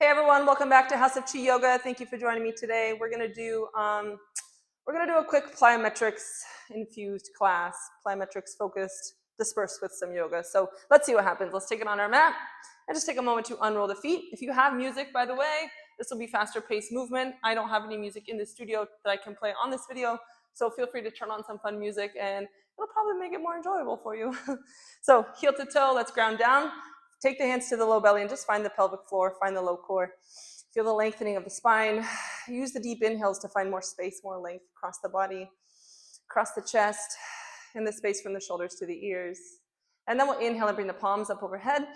Hey everyone, welcome back to House of Chi Yoga. Thank you for joining me today. We're gonna do a quick plyometrics infused class, plyometrics focused, dispersed with some yoga. So let's see what happens. Let's take it on our mat and just take a moment to unroll the feet. If you have music, by the way, this will be faster paced movement. I don't have any music in the studio that I can play on this video, so feel free to turn on some fun music and it'll probably make it more enjoyable for you. So heel to toe, let's ground down. Take the hands to the low belly and just find the pelvic floor, find the low core. Feel the lengthening of the spine. Use the deep inhales to find more space, more length across the body, across the chest, and the space from the shoulders to the ears. And then we'll inhale and bring the palms up overhead.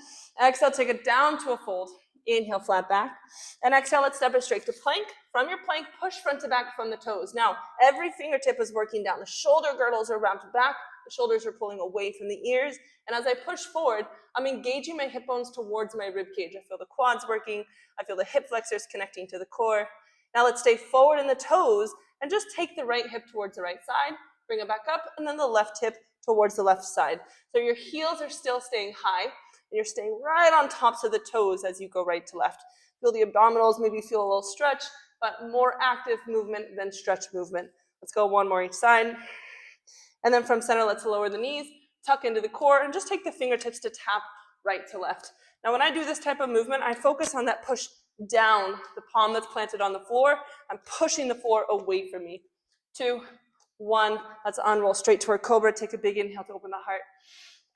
Exhale, take it down to a fold. Inhale, flat back. And exhale, let's step it straight to plank. From your plank, push front to back from the toes. Now, every fingertip is working down. The shoulder girdles are wrapped back. The shoulders are pulling away from the ears. And as I push forward, I'm engaging my hip bones towards my rib cage. I feel the quads working. I feel the hip flexors connecting to the core. Now let's stay forward in the toes and just take the right hip towards the right side. Bring it back up, and then the left hip towards the left side. So your heels are still staying high, and you're staying right on tops of the toes as you go right to left. Feel the abdominals, maybe feel a little stretch, but more active movement than stretch movement. Let's go one more each side. And then from center, let's lower the knees, tuck into the core, and just take the fingertips to tap right to left. Now, when I do this type of movement, I focus on that push down, the palm that's planted on the floor. I'm pushing the floor away from me. 2, 1, let's unroll straight toward cobra. Take a big inhale to open the heart.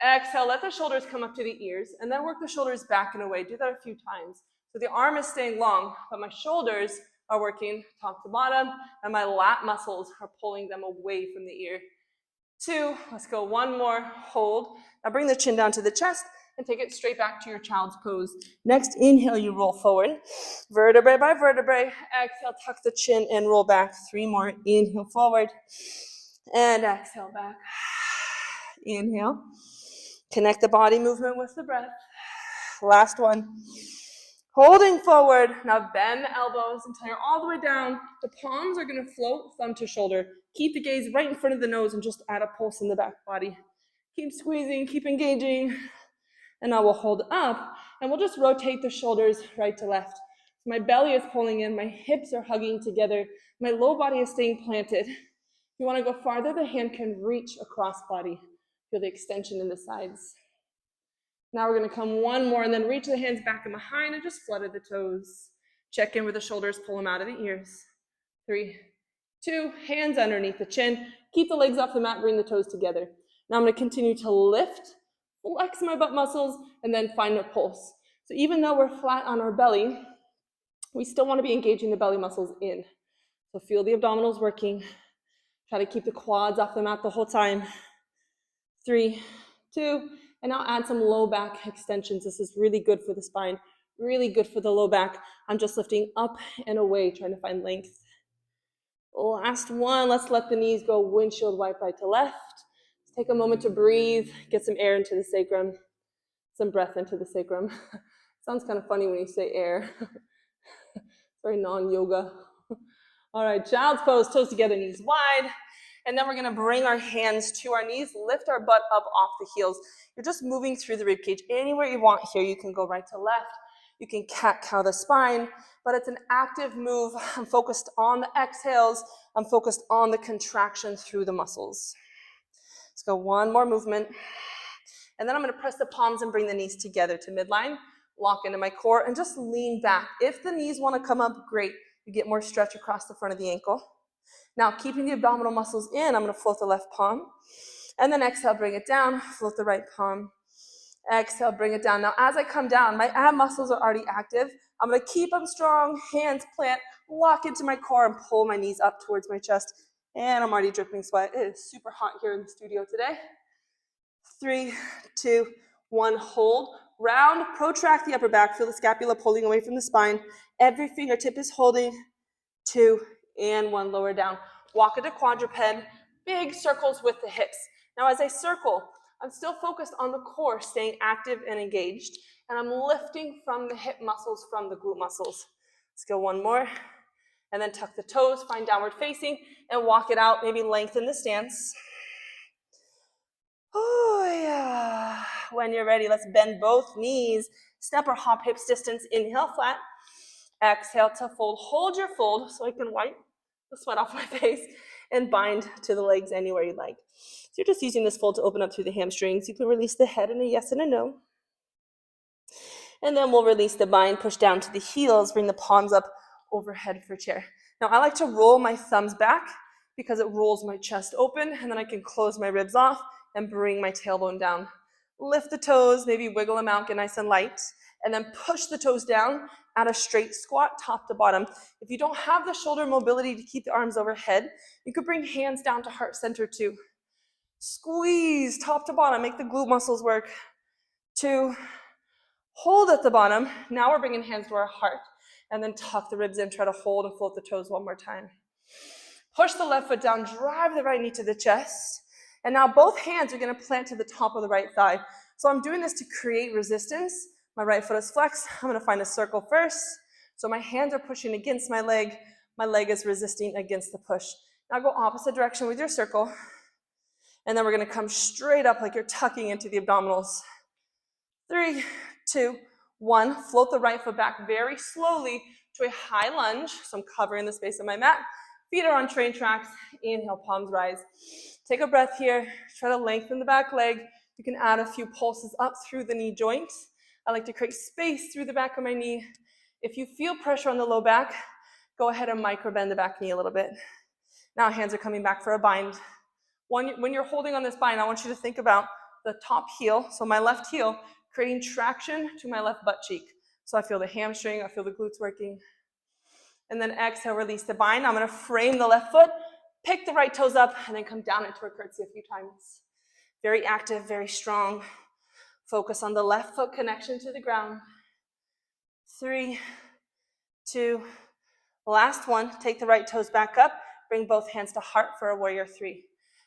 Exhale, let the shoulders come up to the ears, and then work the shoulders back and away. Do that a few times. So the arm is staying long, but my shoulders are working top to bottom, and my lat muscles are pulling them away from the ear. 2, let's go one more, hold. Now bring the chin down to the chest and take it straight back to your child's pose. Next, inhale, you roll forward, vertebrae by vertebrae. Exhale, tuck the chin and roll back. 3 more, inhale forward, and exhale back. Inhale, connect the body movement with the breath. Last one. Holding forward, now bend the elbows until you're all the way down. The palms are gonna float thumb to shoulder. Keep the gaze right in front of the nose and just add a pulse in the back body. Keep squeezing, keep engaging. And now we'll hold up and we'll just rotate the shoulders right to left. My belly is pulling in, my hips are hugging together, my low body is staying planted. If you wanna go farther, the hand can reach across body. Feel the extension in the sides. Now we're gonna come one more and then reach the hands back and behind and just flutter the toes. Check in with the shoulders, pull them out of the ears. 3, 2, hands underneath the chin. Keep the legs off the mat, bring the toes together. Now I'm gonna continue to lift, flex my butt muscles, and then find a pulse. So even though we're flat on our belly, we still wanna be engaging the belly muscles in. So feel the abdominals working. Try to keep the quads off the mat the whole time. 3, 2, and now add some low back extensions. This is really good for the spine, really good for the low back. I'm just lifting up and away, trying to find length. Last one, let's let the knees go windshield wipe right to left. Let's take a moment to breathe, get some air into the sacrum, some breath into the sacrum. Sounds kind of funny when you say air. Very non-yoga. All right, child's pose, toes together, knees wide. And then we're gonna bring our hands to our knees, lift our butt up off the heels. You're just moving through the ribcage. Anywhere you want here, you can go right to left. You can cat-cow the spine, but it's an active move. I'm focused on the exhales. I'm focused on the contraction through the muscles. Let's go one more movement. And then I'm gonna press the palms and bring the knees together to midline, lock into my core, and just lean back. If the knees wanna come up, great. You get more stretch across the front of the ankle. Now, keeping the abdominal muscles in, I'm gonna float the left palm. And then exhale, bring it down, float the right palm. Exhale, bring it down. Now, as I come down, my ab muscles are already active. I'm gonna keep them strong, hands plant, lock into my core and pull my knees up towards my chest. And I'm already dripping sweat. It is super hot here in the studio today. 3, 2, 1, hold. Round, protract the upper back. Feel the scapula pulling away from the spine. Every fingertip is holding. 2, and 1, lower down. Walk into quadruped, big circles with the hips. Now as I circle, I'm still focused on the core, staying active and engaged, and I'm lifting from the hip muscles, from the glute muscles. Let's go one more, and then tuck the toes, find downward facing, and walk it out, maybe lengthen the stance. Oh yeah. When you're ready, let's bend both knees Step or hop hips distance. Inhale, flat. Exhale to fold. Hold your fold so I can wipe the sweat off my face and bind to the legs anywhere you'd like. So you're just using this fold to open up through the hamstrings. You can release the head in a yes and a no. And then we'll release the bind, push down to the heels, bring the palms up overhead for chair. Now I like to roll my thumbs back because it rolls my chest open, and then I can close my ribs off and bring my tailbone down. Lift the toes, maybe wiggle them out, get nice and light, and then push the toes down at a straight squat, top to bottom. If you don't have the shoulder mobility to keep the arms overhead, you could bring hands down to heart center too. Squeeze top to bottom, make the glute muscles work. 2, hold at the bottom. Now we're bringing hands to our heart, and then tuck the ribs in, try to hold and float the toes one more time. Push the left foot down, drive the right knee to the chest. And now both hands are gonna plant to the top of the right thigh. So I'm doing this to create resistance. My right foot is flexed. I'm gonna find a circle first. So my hands are pushing against my leg is resisting against the push. Now go opposite direction with your circle. And then we're gonna come straight up like you're tucking into the abdominals. 3, 2, 1. Float the right foot back very slowly to a high lunge. So I'm covering the space of my mat. Feet are on train tracks. Inhale, palms rise. Take a breath here. Try to lengthen the back leg. You can add a few pulses up through the knee joint. I like to create space through the back of my knee. If you feel pressure on the low back, go ahead and micro bend the back knee a little bit. Now hands are coming back for a bind. When you're holding on this bind, I want you to think about the top heel, so my left heel, creating traction to my left butt cheek. So I feel the hamstring, I feel the glutes working. And then exhale, release the bind. I'm gonna frame the left foot, pick the right toes up, and then come down into a curtsy a few times. Very active, very strong. Focus on the left foot connection to the ground. 3, 2, last one. Take the right toes back up. Bring both hands to heart for a warrior 3.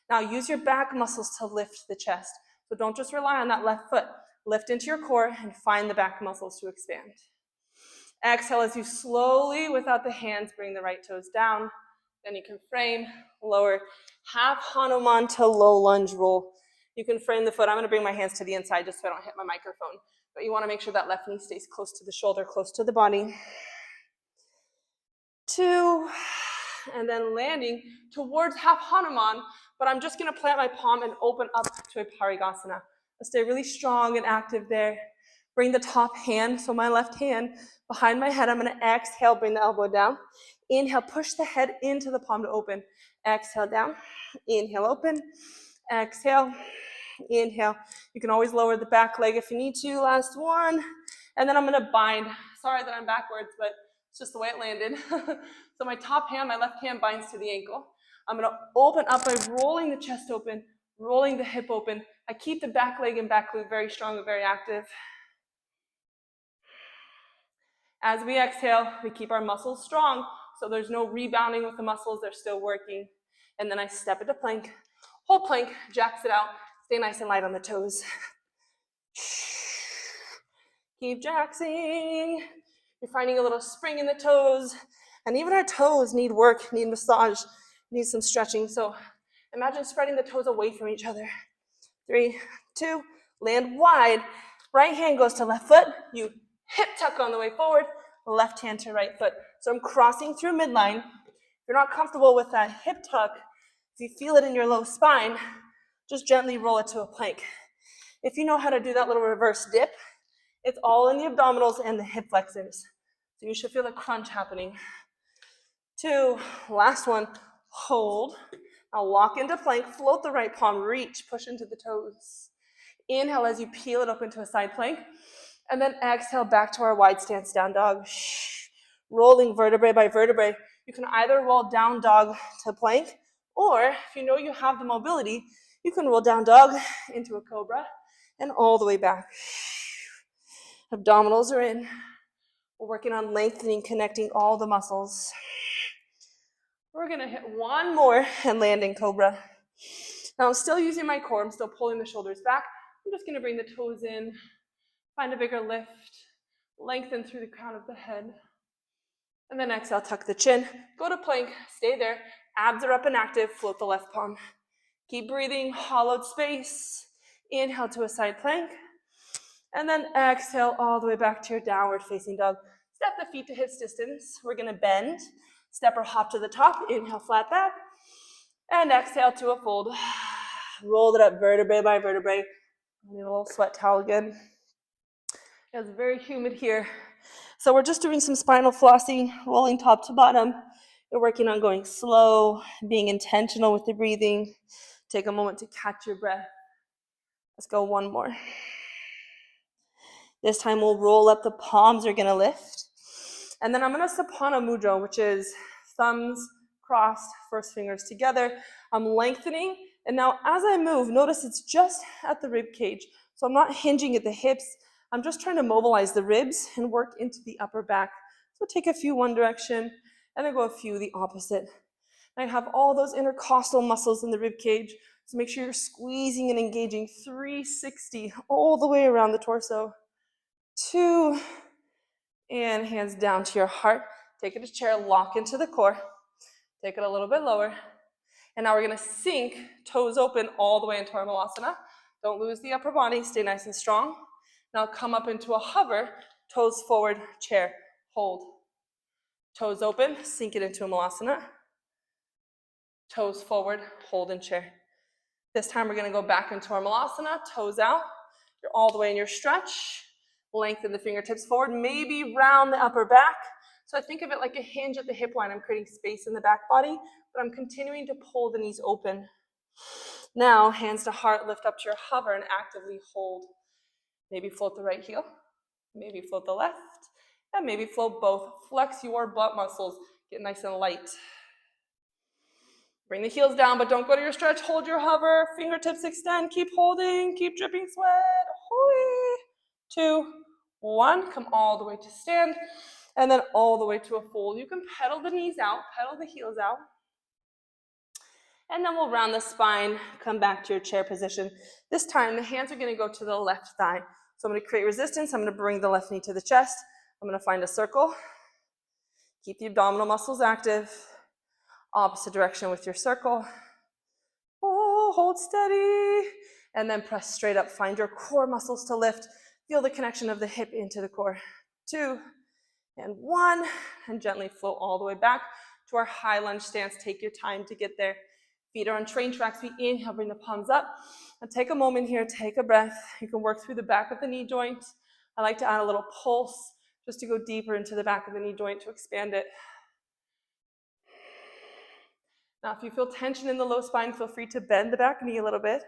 Now use your back muscles to lift the chest. So don't just rely on that left foot. Lift into your core and find the back muscles to expand. Exhale as you slowly, without the hands, bring the right toes down. Then you can frame, lower, half Hanuman to low lunge roll. You can frame the foot. I'm going to bring my hands to the inside just so I don't hit my microphone. But you want to make sure that left knee stays close to the shoulder, close to the body. 2, and then landing towards half Hanuman, but I'm just going to plant my palm and open up to a Parigasana. I'll stay really strong and active there. Bring the top hand, so my left hand behind my head. I'm going to exhale, bring the elbow down. Inhale, push the head into the palm to open. Exhale down. Inhale, open. Exhale. Inhale. You can always lower the back leg if you need to. Last one. And then I'm going to bind. Sorry that I'm backwards, but it's just the way it landed. So my top hand, my left hand binds to the ankle. I'm going to open up by rolling the chest open, rolling the hip open. I keep the back leg and back glute very strong and very active. As we exhale, we keep our muscles strong, so there's no rebounding with the muscles, they're still working. And then I step into plank, hold plank, jacks it out, stay nice and light on the toes. Keep jacksing. You're finding a little spring in the toes, and even our toes need work, need massage, need some stretching. So imagine spreading the toes away from each other. 3, 2, land wide. Right hand goes to left foot. You hip tuck on the way forward, left hand to right foot. So I'm crossing through midline. If you're not comfortable with that hip tuck, if you feel it in your low spine, just gently roll it to a plank. If you know how to do that little reverse dip, it's all in the abdominals and the hip flexors. So you should feel a crunch happening. 2, last one, hold. Now lock into plank, float the right palm, reach, push into the toes. Inhale as you peel it up into a side plank. And then exhale back to our wide stance down dog. Rolling vertebrae by vertebrae. You can either roll down dog to plank, or if you know you have the mobility, you can roll down dog into a cobra and all the way back. Abdominals are in. We're working on lengthening, connecting all the muscles. We're gonna hit one more and land in cobra. Now I'm still using my core, I'm still pulling the shoulders back. I'm just gonna bring the toes in, find a bigger lift, lengthen through the crown of the head. And then exhale, tuck the chin, go to plank, stay there. Abs are up and active, float the left palm. Keep breathing, hollowed space. Inhale to a side plank. And then exhale all the way back to your downward facing dog. Step the feet to hips distance. We're gonna bend, step or hop to the top, inhale, flat back, and exhale to a fold. Roll it up vertebrae by vertebrae. I need a little sweat towel again. It's very humid here. So we're just doing some spinal flossing, rolling top to bottom. You're working on going slow, being intentional with the breathing. Take a moment to catch your breath. Let's go one more. This time we'll roll up, the palms are gonna lift. And then I'm gonna Sapana Mudra, which is thumbs crossed, first fingers together. I'm lengthening, and now as I move, notice it's just at the rib cage. So I'm not hinging at the hips. I'm just trying to mobilize the ribs and work into the upper back. So take a few one direction, and then go a few the opposite. And I have all those intercostal muscles in the rib cage, so make sure you're squeezing and engaging 360 all the way around the torso. 2, and hands down to your heart. Take it to chair, lock into the core. Take it a little bit lower. And now we're gonna sink, toes open all the way into our Malasana. Don't lose the upper body, stay nice and strong. Now come up into a hover, toes forward, chair, hold. Toes open, sink it into a Malasana. Toes forward, hold and chair. This time we're gonna go back into our Malasana, toes out. You're all the way in your stretch. Lengthen the fingertips forward, maybe round the upper back. So I think of it like a hinge at the hip line. I'm creating space in the back body, but I'm continuing to pull the knees open. Now, hands to heart, lift up to your hover and actively hold. Maybe float the right heel, maybe float the left, and maybe float both. Flex your butt muscles, get nice and light. Bring the heels down, but don't go to your stretch. Hold your hover, fingertips extend, keep holding, keep dripping sweat. Hoi. 2, 1, come all the way to stand, and then all the way to a fold. You can pedal the knees out, pedal the heels out, and then we'll round the spine, come back to your chair position. This time, the hands are gonna go to the left thigh. So I'm gonna create resistance, I'm gonna bring the left knee to the chest, I'm gonna find a circle, keep the abdominal muscles active, opposite direction with your circle. Oh, hold steady, and then press straight up. Find your core muscles to lift. Feel the connection of the hip into the core. 2, and 1, and gently float all the way back to our high lunge stance. Take your time to get there. Feet are on train tracks. We inhale, bring the palms up, and take a moment here, take a breath. You can work through the back of the knee joint. I like to add a little pulse just to go deeper into the back of the knee joint to expand it. Now, if you feel tension in the low spine, feel free to bend the back knee a little bit.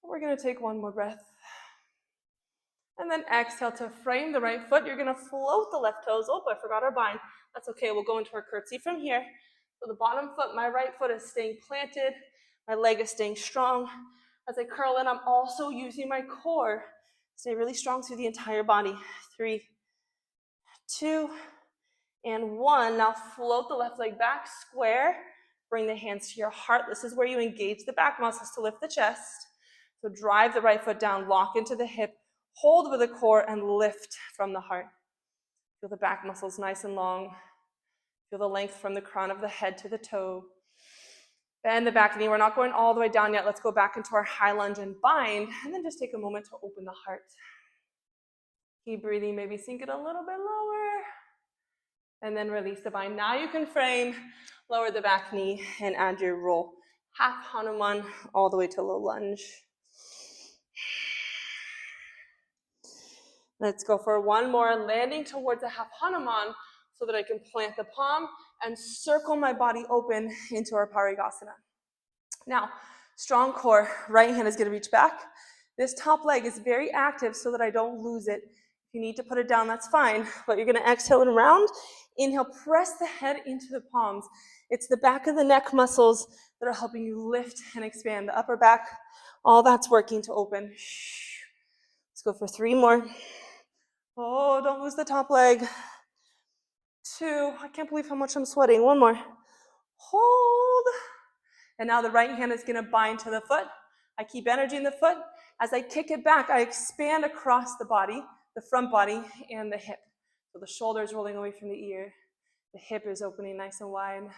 We're gonna take one more breath. And then exhale to frame the right foot. You're gonna float the left toes. Oh, I forgot our bind. That's okay, we'll go into our curtsy from here. So the bottom foot, my right foot is staying planted. My leg is staying strong. As I curl in, I'm also using my core. Stay really strong through the entire body. 3, 2, and 1. Now float the left leg back, square. Bring the hands to your heart. This is where you engage the back muscles to lift the chest. So drive the right foot down, lock into the hip, hold with the core, and lift from the heart. Feel the back muscles nice and long. Feel the length from the crown of the head to the toe. Bend the back knee. We're not going all the way down yet. Let's go back into our high lunge and bind, and then just take a moment to open the heart. Keep breathing, maybe sink it a little bit lower, and then release the bind. Now you can frame, lower the back knee, and add your roll. Half Hanuman all the way to low lunge. Let's go for one more, landing towards a half Hanuman so that I can plant the palm and circle my body open into our Parigasana. Now, strong core, right hand is gonna reach back. This top leg is very active so that I don't lose it. If you need to put it down, that's fine, but you're gonna exhale and round. Inhale, press the head into the palms. It's the back of the neck muscles that are helping you lift and expand the upper back. All that's working to open. Let's go for 3 more. Oh, don't lose the top leg. 2, I can't believe how much I'm sweating. 1 more. Hold. And now the right hand is gonna bind to the foot. I keep energy in the foot. As I kick it back, I expand across the body, the front body, and the hip. So the shoulder is rolling away from the ear. The hip is opening nice and wide.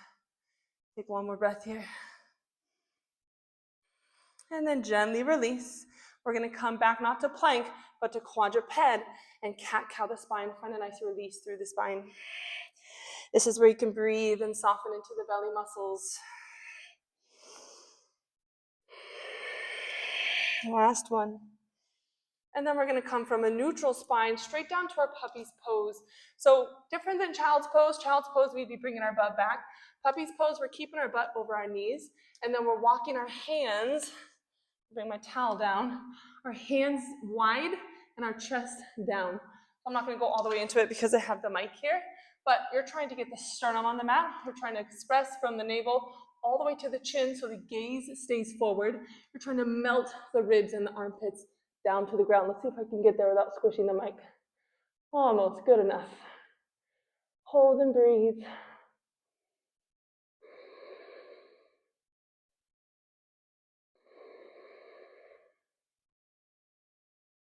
Take 1 more breath here. And then gently release. We're gonna come back not to plank, but to quadruped and cat-cow the spine. Find a nice release through the spine. This is where you can breathe and soften into the belly muscles. Last one. And then we're gonna come from a neutral spine straight down to our puppy's pose. So different than child's pose. Child's pose, we'd be bringing our butt back. Puppy's pose, we're keeping our butt over our knees, and then we're walking our hands, bring my towel down, our hands wide and our chest down. I'm not gonna go all the way into it because I have the mic here, but you're trying to get the sternum on the mat. We're trying to express from the navel all the way to the chin so the gaze stays forward. You're trying to melt the ribs and the armpits down to the ground. Let's see if I can get there without squishing the mic. Almost, good enough. Hold and breathe.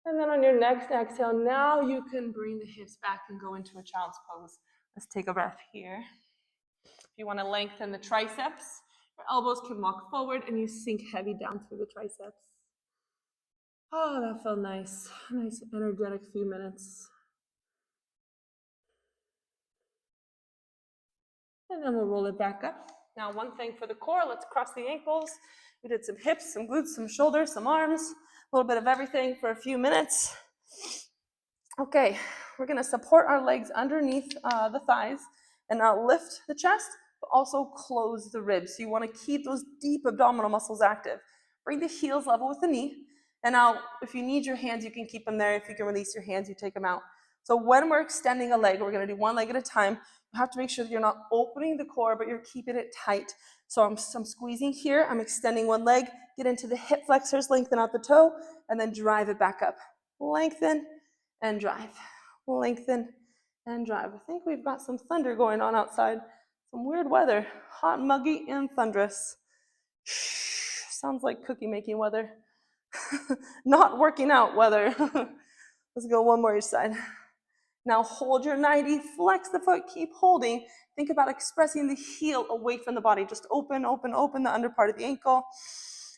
And then on your next exhale, now you can bring the hips back and go into a child's pose. Let's take a breath here. If you want to lengthen the triceps, your elbows can walk forward and you sink heavy down through the triceps. Oh, that felt nice. Nice, energetic few minutes. And then we'll roll it back up. Now, one thing for the core, let's cross the ankles. We did some hips, some glutes, some shoulders, some arms, a little bit of everything for a few minutes. Okay, we're gonna support our legs underneath the thighs and now lift the chest, but also close the ribs. So you wanna keep those deep abdominal muscles active. Bring the heels level with the knee. And now, if you need your hands, you can keep them there. If you can release your hands, you take them out. So when we're extending a leg, we're gonna do one leg at a time. You have to make sure that you're not opening the core, but you're keeping it tight. So I'm squeezing here, I'm extending one leg, get into the hip flexors, lengthen out the toe, and then drive it back up. Lengthen and drive. Lengthen and drive. I think we've got some thunder going on outside. Some weird weather, hot, muggy, and thunderous. Sounds like cookie making weather. Not working out weather. Let's go one more each side. Now hold your 90, flex the foot, keep holding. Think about expressing the heel away from the body. Just open, open, open the under part of the ankle.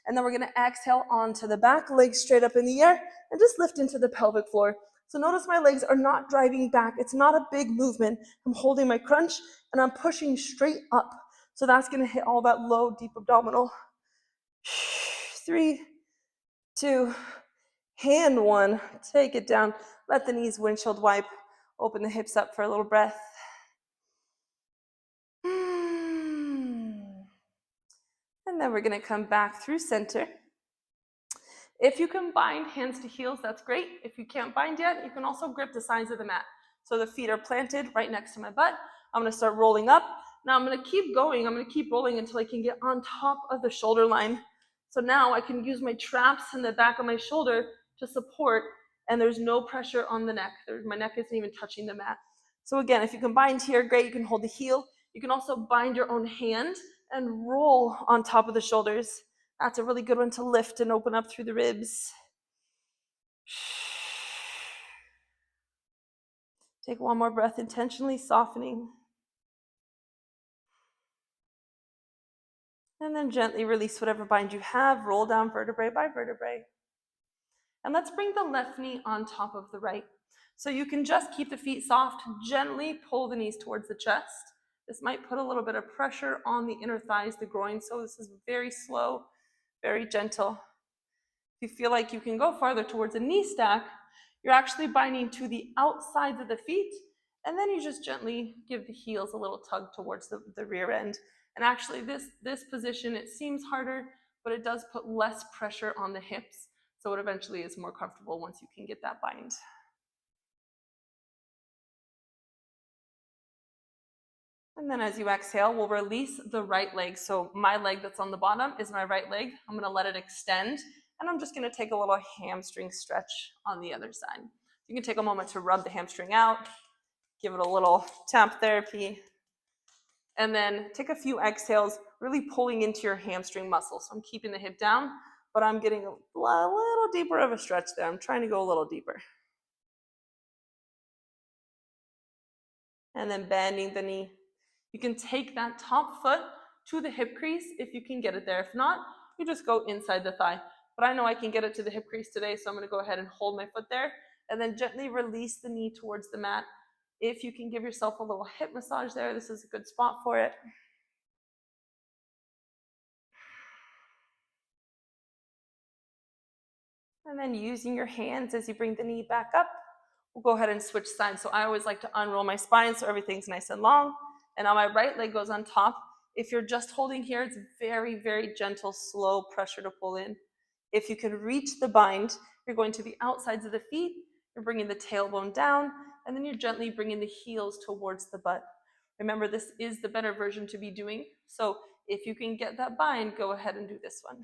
And then we're gonna exhale onto the back, legs straight up in the air, and just lift into the pelvic floor. So notice my legs are not driving back. It's not a big movement. I'm holding my crunch and I'm pushing straight up. So that's gonna hit all that low, deep abdominal. 3, 2, hand 1, take it down. Let the knees windshield wipe. Open the hips up for a little breath. And then we're gonna come back through center. If you can bind hands to heels, that's great. If you can't bind yet, you can also grip the sides of the mat. So the feet are planted right next to my butt. I'm gonna start rolling up. Now I'm gonna keep going. I'm gonna keep rolling until I can get on top of the shoulder line. So now I can use my traps in the back of my shoulder to support, and there's no pressure on the neck. My neck isn't even touching the mat. So again, if you can bind here, great, you can hold the heel. You can also bind your own hand and roll on top of the shoulders. That's a really good one to lift and open up through the ribs. Take one more breath, intentionally softening. And then gently release whatever bind you have, roll down vertebrae by vertebrae. And let's bring the left knee on top of the right. So you can just keep the feet soft, gently pull the knees towards the chest. This might put a little bit of pressure on the inner thighs, the groin, so this is very slow, very gentle. If you feel like you can go farther towards a knee stack, you're actually binding to the outsides of the feet, and then you just gently give the heels a little tug towards the rear end. And actually this position, it seems harder, but it does put less pressure on the hips, so it eventually is more comfortable once you can get that bind. And then as you exhale, we'll release the right leg. So my leg that's on the bottom is my right leg. I'm gonna let it extend, and I'm just gonna take a little hamstring stretch on the other side. You can take a moment to rub the hamstring out, give it a little tap therapy, and then take a few exhales, really pulling into your hamstring muscle. So I'm keeping the hip down, but I'm getting a little deeper of a stretch there. I'm trying to go a little deeper. And then bending the knee. You can take that top foot to the hip crease if you can get it there. If not, you just go inside the thigh. but I know I can get it to the hip crease today, so I'm going to go ahead and hold my foot there and then gently release the knee towards the mat. If you can give yourself a little hip massage there, this is a good spot for it. And then using your hands as you bring the knee back up, we'll go ahead and switch sides. So I always like to unroll my spine so everything's nice and long. And now my right leg goes on top. If you're just holding here, it's very, very gentle, slow pressure to pull in. If you can reach the bind, you're going to the outsides of the feet, you're bringing the tailbone down, and then you're gently bringing the heels towards the butt. Remember, this is the better version to be doing. So if you can get that bind, go ahead and do this one.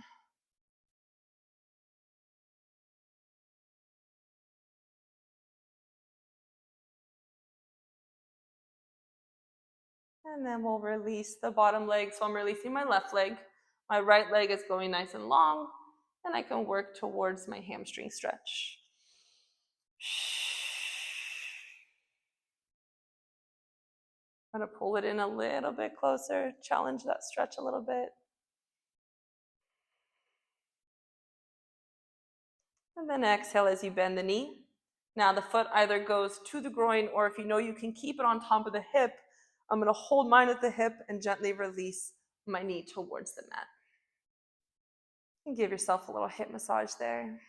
And then we'll release the bottom leg. So I'm releasing my left leg. My right leg is going nice and long, and I can work towards my hamstring stretch. I'm going to pull it in a little bit closer, challenge that stretch a little bit. And then exhale as you bend the knee. Now the foot either goes to the groin, or if you know you can keep it on top of the hip, I'm going to hold mine at the hip and gently release my knee towards the mat. And give yourself a little hip massage there.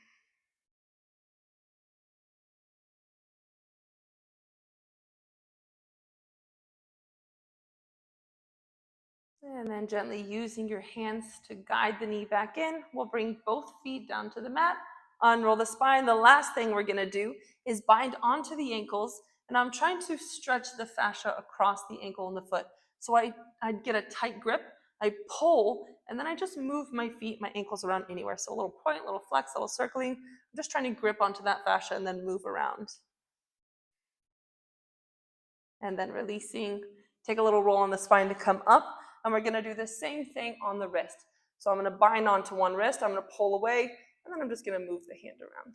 And then gently using your hands to guide the knee back in, we'll bring both feet down to the mat, unroll the spine. The last thing we're going to do is bind onto the ankles, and I'm trying to stretch the fascia across the ankle and the foot. So I get a tight grip, I pull, and then I just move my feet, my ankles around anywhere. So a little point, a little flex, a little circling. I'm just trying to grip onto that fascia and then move around. And then releasing, take a little roll on the spine to come up. And we're going to do the same thing on the wrist. So I'm going to bind onto one wrist, I'm going to pull away, and then I'm just going to move the hand around.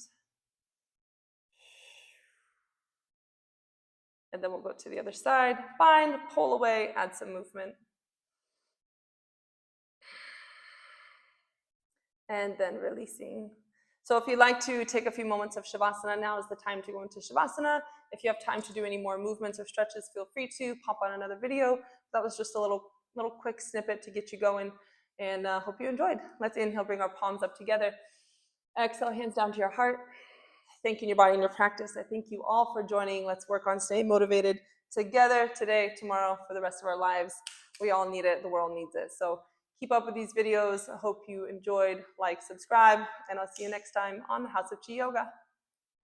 And then we'll go to the other side, bind, pull away, add some movement. And then releasing. So if you'd like to take a few moments of Shavasana, now is the time to go into Shavasana. If you have time to do any more movements or stretches, feel free to pop on another video. That was just a little quick snippet to get you going, and hope you enjoyed. Let's inhale, bring our palms up together. Exhale, hands down to your heart. Thanking your body and your practice. I thank you all for joining. Let's work on staying motivated together today, tomorrow, for the rest of our lives. We all need it. The world needs it. So keep up with these videos. I hope you enjoyed. Like, subscribe, and I'll see you next time on House of Chi Yoga.